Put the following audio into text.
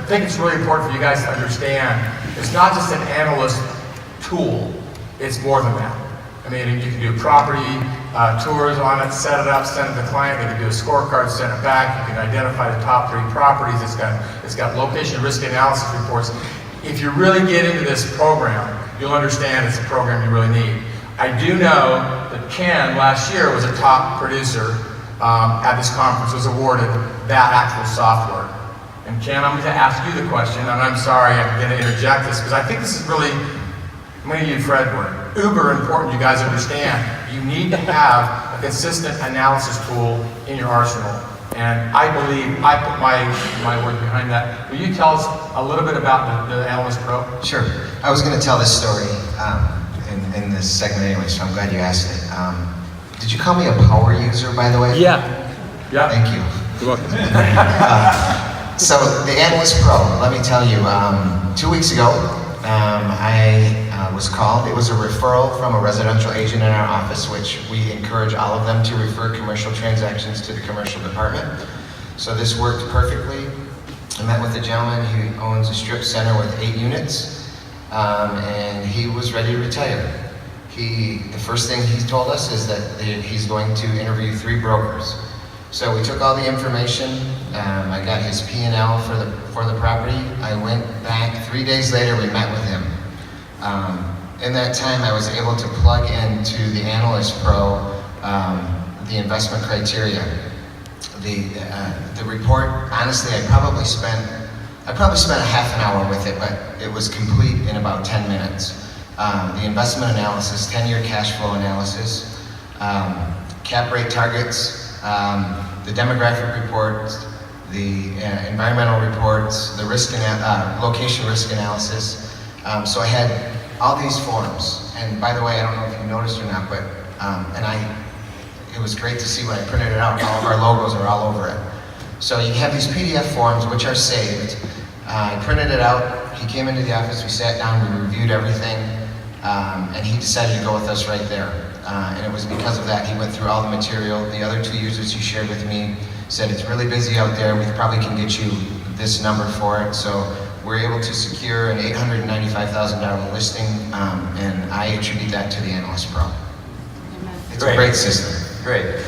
think it's really important for you guys to understand, it's not just an analyst tool, it's more than that. I mean, you can do property tours on it, set it up, send it to the client. They can do a scorecard, send it back. You can identify the top 3 properties. It's got location risk analysis reports. If you really get into this program, you'll understand it's a program you really need. I do know that Ken last year was a top producer at this conference, was awarded that actual software. And Ken, I'm going to ask you the question, and I'm sorry, I'm going to interject this because I think this is really, I'm going to use Fred word, uber important. You guys understand you need to have a consistent analysis tool in your arsenal. And I believe I put my word behind that. Will you tell us a little bit about the Analyst Pro? Sure. I was going to tell this story in this segment anyway, so I'm glad you asked it. Did you call me a power user, by the way? Yeah. Yeah. Thank you. You're welcome. So the Analyst Pro, let me tell you, 2 weeks ago, I was called. It was a referral from a residential agent in our office, which we encourage all of them to refer commercial transactions to the commercial department. So this worked perfectly. I met with a gentleman who owns a strip center with 8 units, and he was ready to retire. The first thing he told us is that he's going to interview 3 brokers. So we took all the information. I got his P&L for the property. I went back 3 days later. We met with him. In that time, I was able to plug into the Analyst Pro the investment criteria. The report, honestly, I probably spent a half an hour with it, but it was complete in about 10 minutes. The investment analysis, 10-year cash flow analysis, cap rate targets, the demographic reports, the environmental reports, the location risk analysis. So I had all these forms, and by the way, I don't know if you noticed or not, but it was great to see when I printed it out. All of our logos are all over it. So you have these PDF forms which are saved. I printed it out. He came into the office. We sat down. We reviewed everything, and he decided to go with us right there. And it was because of that. He went through all the material. The other 2 users he shared with me said it's really busy out there. We probably can get you this number for it. So we're able to secure an $895,000 listing, and I attribute that to the Analyst Pro. It's a great system. Great.